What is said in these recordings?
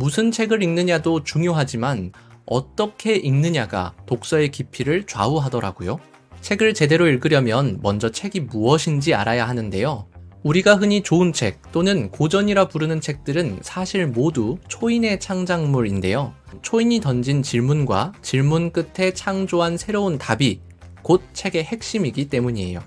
무슨 책을 읽느냐도 중요하지만 어떻게 읽느냐가 독서의 깊이를 좌우하더라고요. 책을 제대로 읽으려면 먼저 책이 무엇인지 알아야 하는데요. 우리가 흔히 좋은 책 또는 고전이라 부르는 책들은 사실 모두 초인의 창작물인데요. 초인이 던진 질문과 질문 끝에 창조한 새로운 답이 곧 책의 핵심이기 때문이에요.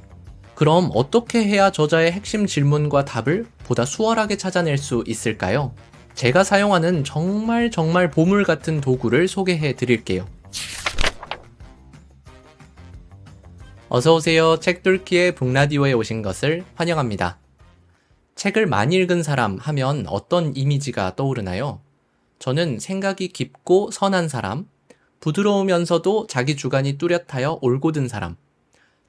그럼 어떻게 해야 저자의 핵심 질문과 답을 보다 수월하게 찾아낼 수 있을까요? 제가 사용하는 정말 보물 같은 도구를 소개해 드릴게요. 어서오세요. 책뚫기의 북라디오에 오신 것을 환영합니다. 책을 많이 읽은 사람 하면 어떤 이미지가 떠오르나요? 저는 생각이 깊고 선한 사람, 부드러우면서도 자기 주관이 뚜렷하여 올곧은 사람,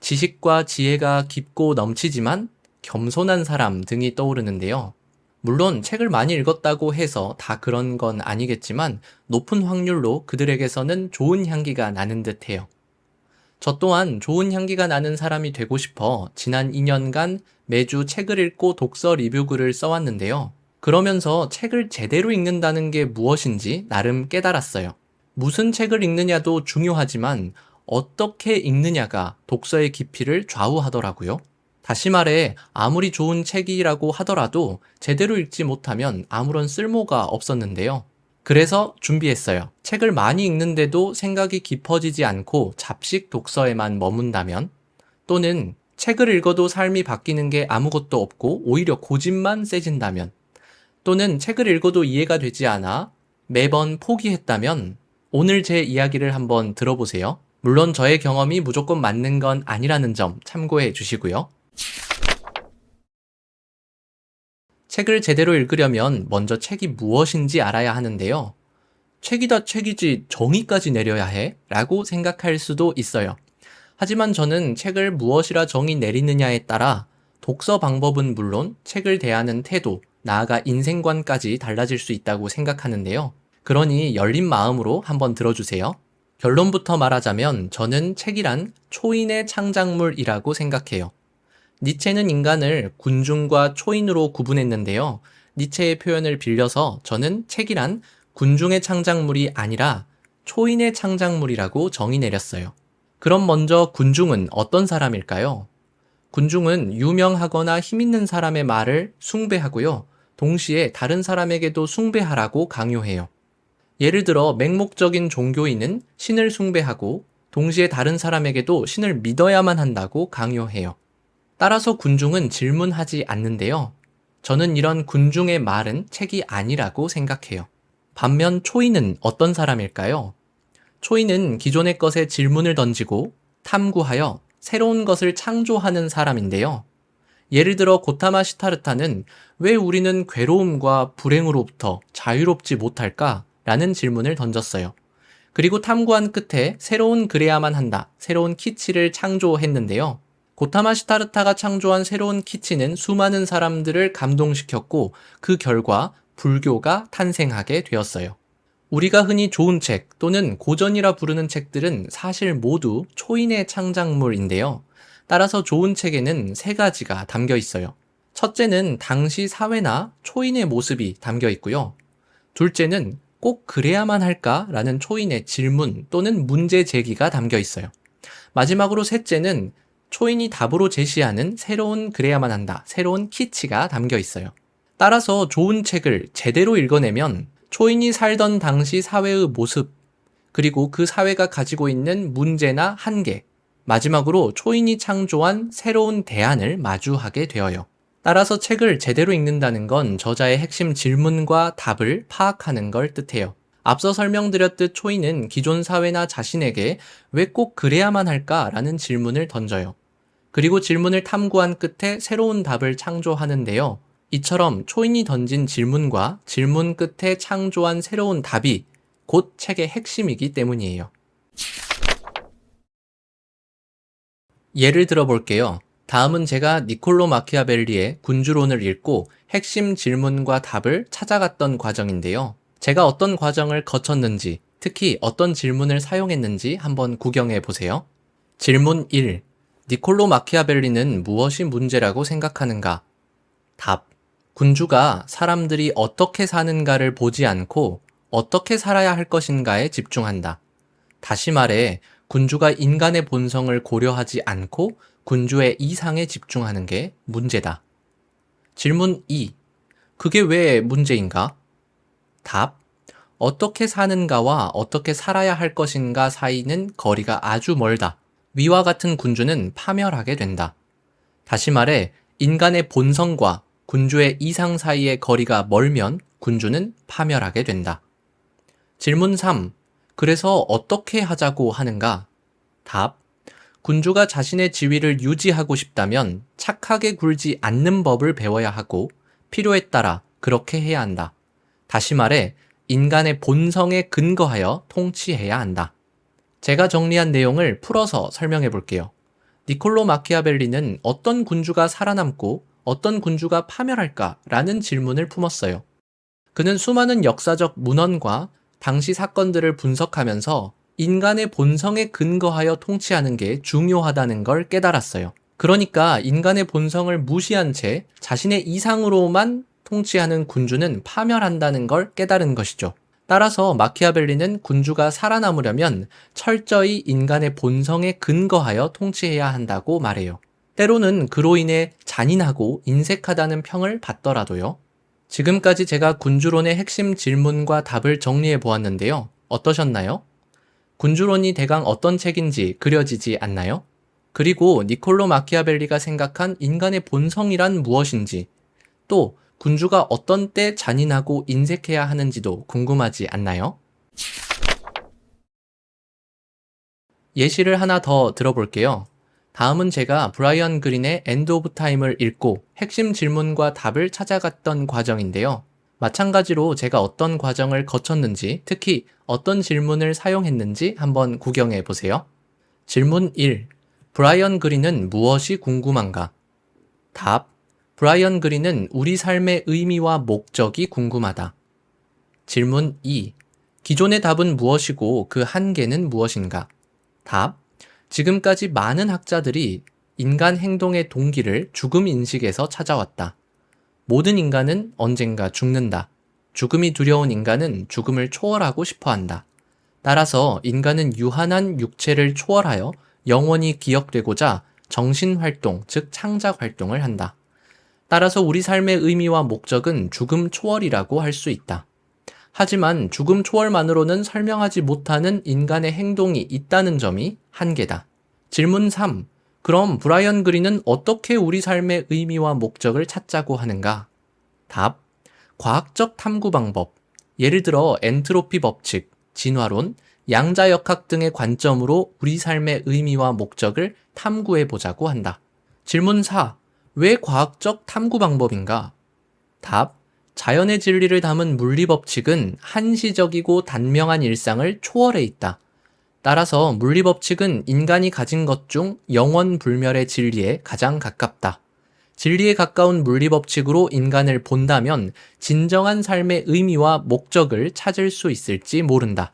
지식과 지혜가 깊고 넘치지만 겸손한 사람 등이 떠오르는데요. 물론 책을 많이 읽었다고 해서 다 그런 건 아니겠지만 높은 확률로 그들에게서는 좋은 향기가 나는 듯해요. 저 또한 좋은 향기가 나는 사람이 되고 싶어 지난 2년간 매주 책을 읽고 독서 리뷰 글을 써왔는데요. 그러면서 책을 제대로 읽는다는 게 무엇인지 나름 깨달았어요. 무슨 책을 읽느냐도 중요하지만 어떻게 읽느냐가 독서의 깊이를 좌우하더라고요. 다시 말해 아무리 좋은 책이라고 하더라도 제대로 읽지 못하면 아무런 쓸모가 없었는데요. 그래서 준비했어요. 책을 많이 읽는데도 생각이 깊어지지 않고 잡식 독서에만 머문다면, 또는 책을 읽어도 삶이 바뀌는 게 아무것도 없고 오히려 고집만 세진다면, 또는 책을 읽어도 이해가 되지 않아 매번 포기했다면 오늘 제 이야기를 한번 들어보세요. 물론 저의 경험이 무조건 맞는 건 아니라는 점 참고해 주시고요. 책을 제대로 읽으려면 먼저 책이 무엇인지 알아야 하는데요. 책이다 책이지 정의까지 내려야 해? 라고 생각할 수도 있어요. 하지만 저는 책을 무엇이라 정의 내리느냐에 따라 독서 방법은 물론 책을 대하는 태도, 나아가 인생관까지 달라질 수 있다고 생각하는데요. 그러니 열린 마음으로 한번 들어주세요. 결론부터 말하자면 저는 책이란 초인의 창작물이라고 생각해요. 니체는 인간을 군중과 초인으로 구분했는데요. 니체의 표현을 빌려서 저는 책이란 군중의 창작물이 아니라 초인의 창작물이라고 정의 내렸어요. 그럼 먼저 군중은 어떤 사람일까요? 군중은 유명하거나 힘있는 사람의 말을 숭배하고요. 동시에 다른 사람에게도 숭배하라고 강요해요. 예를 들어 맹목적인 종교인은 신을 숭배하고 동시에 다른 사람에게도 신을 믿어야만 한다고 강요해요. 따라서 군중은 질문하지 않는데요. 저는 이런 군중의 말은 책이 아니라고 생각해요. 반면 초인은 어떤 사람일까요? 초인은 기존의 것에 질문을 던지고 탐구하여 새로운 것을 창조하는 사람인데요. 예를 들어 고타마 시타르타는 왜 우리는 괴로움과 불행으로부터 자유롭지 못할까? 라는 질문을 던졌어요. 그리고 탐구한 끝에 새로운 그래야만 한다, 새로운 키치를 창조했는데요. 고타마 시타르타가 창조한 새로운 키치는 수많은 사람들을 감동시켰고 그 결과 불교가 탄생하게 되었어요. 우리가 흔히 좋은 책 또는 고전이라 부르는 책들은 사실 모두 초인의 창작물인데요. 따라서 좋은 책에는 세 가지가 담겨 있어요. 첫째는 당시 사회나 초인의 모습이 담겨 있고요. 둘째는 꼭 그래야만 할까라는 초인의 질문 또는 문제 제기가 담겨 있어요. 마지막으로 셋째는 초인이 답으로 제시하는 새로운 그래야만 한다, 새로운 키치가 담겨 있어요. 따라서 좋은 책을 제대로 읽어내면 초인이 살던 당시 사회의 모습, 그리고 그 사회가 가지고 있는 문제나 한계, 마지막으로 초인이 창조한 새로운 대안을 마주하게 되어요. 따라서 책을 제대로 읽는다는 건 저자의 핵심 질문과 답을 파악하는 걸 뜻해요. 앞서 설명드렸듯 초인은 기존 사회나 자신에게 왜 꼭 그래야만 할까라는 질문을 던져요. 그리고 질문을 탐구한 끝에 새로운 답을 창조하는데요. 이처럼 초인이 던진 질문과 질문 끝에 창조한 새로운 답이 곧 책의 핵심이기 때문이에요. 예를 들어 볼게요. 다음은 제가 니콜로 마키아벨리의 군주론을 읽고 핵심 질문과 답을 찾아갔던 과정인데요. 제가 어떤 과정을 거쳤는지, 특히 어떤 질문을 사용했는지 한번 구경해 보세요. 질문 1. 니콜로 마키아벨리는 무엇이 문제라고 생각하는가? 답. 군주가 사람들이 어떻게 사는가를 보지 않고 어떻게 살아야 할 것인가에 집중한다. 다시 말해, 군주가 인간의 본성을 고려하지 않고 군주의 이상에 집중하는 게 문제다. 질문 2. 그게 왜 문제인가? 답. 어떻게 사는가와 어떻게 살아야 할 것인가 사이는 거리가 아주 멀다. 위와 같은 군주는 파멸하게 된다. 다시 말해, 인간의 본성과 군주의 이상 사이의 거리가 멀면 군주는 파멸하게 된다. 질문 3. 그래서 어떻게 하자고 하는가? 답. 군주가 자신의 지위를 유지하고 싶다면 착하게 굴지 않는 법을 배워야 하고 필요에 따라 그렇게 해야 한다. 다시 말해, 인간의 본성에 근거하여 통치해야 한다. 제가 정리한 내용을 풀어서 설명해 볼게요. 니콜로 마키아벨리는 어떤 군주가 살아남고 어떤 군주가 파멸할까라는 질문을 품었어요. 그는 수많은 역사적 문헌과 당시 사건들을 분석하면서 인간의 본성에 근거하여 통치하는 게 중요하다는 걸 깨달았어요. 그러니까 인간의 본성을 무시한 채 자신의 이상으로만 통치하는 군주는 파멸한다는 걸 깨달은 것이죠. 따라서 마키아벨리는 군주가 살아남으려면 철저히 인간의 본성에 근거하여 통치해야 한다고 말해요. 때로는 그로 인해 잔인하고 인색하다는 평을 받더라도요. 지금까지 제가 군주론의 핵심 질문과 답을 정리해 보았는데요. 어떠셨나요? 군주론이 대강 어떤 책인지 그려지지 않나요? 그리고 니콜로 마키아벨리가 생각한 인간의 본성이란 무엇인지, 또 군주가 어떤 때 잔인하고 인색해야 하는지도 궁금하지 않나요? 예시를 하나 더 들어볼게요. 다음은 제가 브라이언 그린의 엔드 오브 타임을 읽고 핵심 질문과 답을 찾아갔던 과정인데요. 마찬가지로 제가 어떤 과정을 거쳤는지, 특히 어떤 질문을 사용했는지 한번 구경해 보세요. 질문 1. 브라이언 그린은 무엇이 궁금한가? 답. 브라이언 그린은 우리 삶의 의미와 목적이 궁금하다. 질문 2. 기존의 답은 무엇이고 그 한계는 무엇인가? 답. 지금까지 많은 학자들이 인간 행동의 동기를 죽음 인식에서 찾아왔다. 모든 인간은 언젠가 죽는다. 죽음이 두려운 인간은 죽음을 초월하고 싶어 한다. 따라서 인간은 유한한 육체를 초월하여 영원히 기억되고자 정신활동, 즉 창작활동을 한다. 따라서 우리 삶의 의미와 목적은 죽음 초월이라고 할 수 있다. 하지만 죽음 초월만으로는 설명하지 못하는 인간의 행동이 있다는 점이 한계다. 질문 3. 그럼 브라이언 그린은 어떻게 우리 삶의 의미와 목적을 찾자고 하는가? 답. 과학적 탐구 방법, 예를 들어 엔트로피 법칙, 진화론, 양자역학 등의 관점으로 우리 삶의 의미와 목적을 탐구해 보자고 한다. 질문 4. 왜 과학적 탐구 방법인가? 답. 자연의 진리를 담은 물리법칙은 한시적이고 단명한 일상을 초월해 있다. 따라서 물리법칙은 인간이 가진 것 중 영원불멸의 진리에 가장 가깝다. 진리에 가까운 물리법칙으로 인간을 본다면 진정한 삶의 의미와 목적을 찾을 수 있을지 모른다.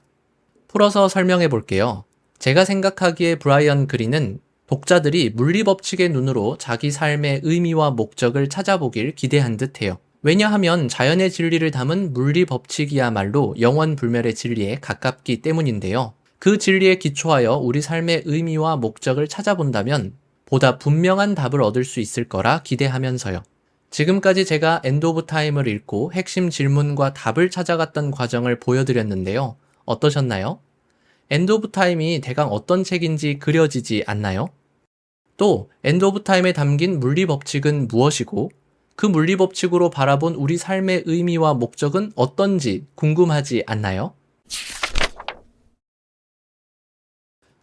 풀어서 설명해 볼게요. 제가 생각하기에 브라이언 그린은 독자들이 물리법칙의 눈으로 자기 삶의 의미와 목적을 찾아보길 기대한 듯해요. 왜냐하면 자연의 진리를 담은 물리법칙이야말로 영원불멸의 진리에 가깝기 때문인데요. 그 진리에 기초하여 우리 삶의 의미와 목적을 찾아본다면 보다 분명한 답을 얻을 수 있을 거라 기대하면서요. 지금까지 제가 엔드 오브 타임을 읽고 핵심 질문과 답을 찾아갔던 과정을 보여드렸는데요. 어떠셨나요? 엔드 오브 타임이 대강 어떤 책인지 그려지지 않나요? 또 엔드 오브 타임에 담긴 물리법칙은 무엇이고 그 물리법칙으로 바라본 우리 삶의 의미와 목적은 어떤지 궁금하지 않나요?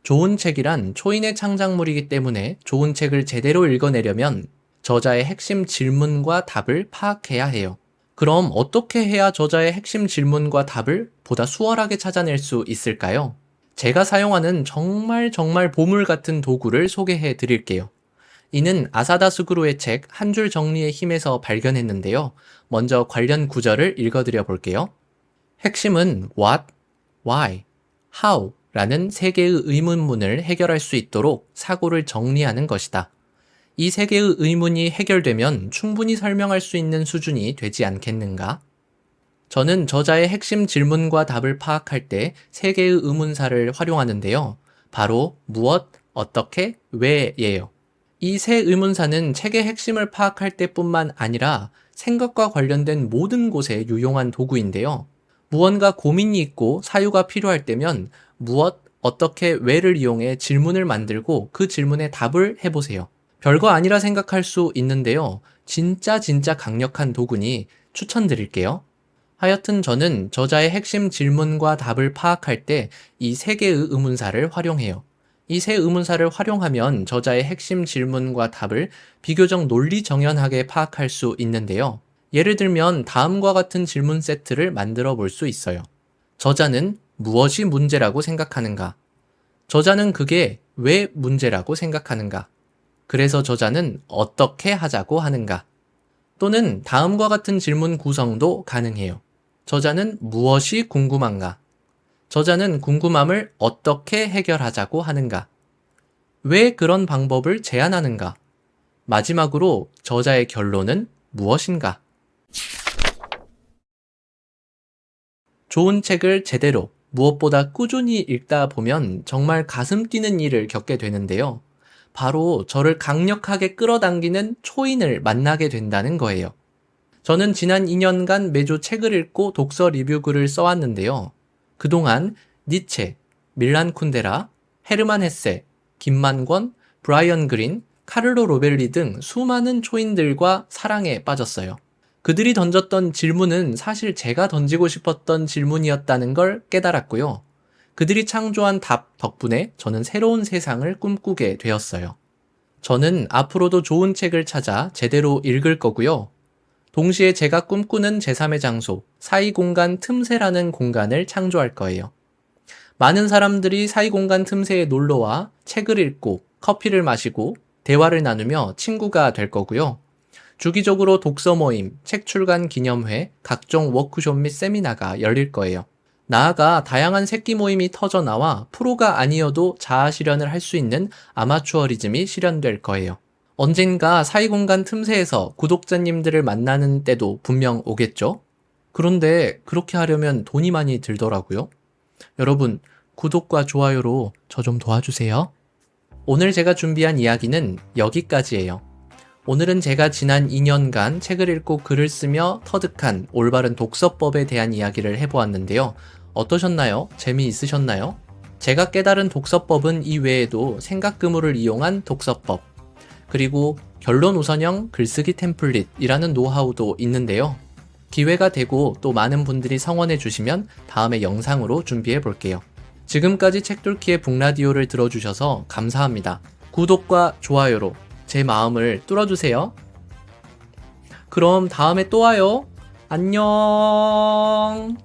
좋은 책이란 초인의 창작물이기 때문에 좋은 책을 제대로 읽어내려면 저자의 핵심 질문과 답을 파악해야 해요. 그럼 어떻게 해야 저자의 핵심 질문과 답을 보다 수월하게 찾아낼 수 있을까요? 제가 사용하는 정말 보물 같은 도구를 소개해 드릴게요. 이는 아사다 스구루의 책 한 줄 정리의 힘에서 발견했는데요. 먼저 관련 구절을 읽어드려 볼게요. 핵심은 what, why, how 라는 세 개의 의문문을 해결할 수 있도록 사고를 정리하는 것이다. 이 세 개의 의문이 해결되면 충분히 설명할 수 있는 수준이 되지 않겠는가? 저는 저자의 핵심 질문과 답을 파악할 때 세 개의 의문사를 활용하는데요. 바로 무엇, 어떻게, 왜예요. 이 세 의문사는 책의 핵심을 파악할 때뿐만 아니라 생각과 관련된 모든 곳에 유용한 도구인데요. 무언가 고민이 있고 사유가 필요할 때면 무엇, 어떻게, 왜를 이용해 질문을 만들고 그 질문에 답을 해보세요. 별거 아니라 생각할 수 있는데요. 진짜 강력한 도구니 추천드릴게요. 하여튼 저는 저자의 핵심 질문과 답을 파악할 때 이 세 개의 의문사를 활용해요. 이 세 의문사를 활용하면 저자의 핵심 질문과 답을 비교적 논리정연하게 파악할 수 있는데요. 예를 들면 다음과 같은 질문 세트를 만들어 볼 수 있어요. 저자는 무엇이 문제라고 생각하는가? 저자는 그게 왜 문제라고 생각하는가? 그래서 저자는 어떻게 하자고 하는가? 또는 다음과 같은 질문 구성도 가능해요. 저자는 무엇이 궁금한가? 저자는 궁금함을 어떻게 해결하자고 하는가? 왜 그런 방법을 제안하는가? 마지막으로 저자의 결론은 무엇인가? 좋은 책을 제대로, 무엇보다 꾸준히 읽다 보면 정말 가슴 뛰는 일을 겪게 되는데요. 바로 저를 강력하게 끌어당기는 초인을 만나게 된다는 거예요. 저는 지난 2년간 매주 책을 읽고 독서 리뷰 글을 써왔는데요. 그동안 니체, 밀란 쿤데라, 헤르만 헤세, 김만권, 브라이언 그린, 카를로 로벨리 등 수많은 초인들과 사랑에 빠졌어요. 그들이 던졌던 질문은 사실 제가 던지고 싶었던 질문이었다는 걸 깨달았고요. 그들이 창조한 답 덕분에 저는 새로운 세상을 꿈꾸게 되었어요. 저는 앞으로도 좋은 책을 찾아 제대로 읽을 거고요. 동시에 제가 꿈꾸는 제3의 장소, 사이공간 틈새라는 공간을 창조할 거예요. 많은 사람들이 사이공간 틈새에 놀러와 책을 읽고 커피를 마시고 대화를 나누며 친구가 될 거고요. 주기적으로 독서 모임, 책 출간 기념회, 각종 워크숍 및 세미나가 열릴 거예요. 나아가 다양한 새끼 모임이 터져나와 프로가 아니어도 자아 실현을 할 수 있는 아마추어리즘이 실현될 거예요. 언젠가 사이공간 틈새에서 구독자님들을 만나는 때도 분명 오겠죠? 그런데 그렇게 하려면 돈이 많이 들더라고요. 여러분, 구독과 좋아요로 저 좀 도와주세요. 오늘 제가 준비한 이야기는 여기까지예요. 오늘은 제가 지난 2년간 책을 읽고 글을 쓰며 터득한 올바른 독서법에 대한 이야기를 해보았는데요. 어떠셨나요? 재미있으셨나요? 제가 깨달은 독서법은 이 외에도 생각 그물을 이용한 독서법, 그리고 결론 우선형 글쓰기 템플릿이라는 노하우도 있는데요. 기회가 되고 또 많은 분들이 성원해 주시면 다음에 영상으로 준비해 볼게요. 지금까지 책뚫기의 북라디오를 들어주셔서 감사합니다. 구독과 좋아요로 제 마음을 뚫어주세요. 그럼 다음에 또 와요. 안녕.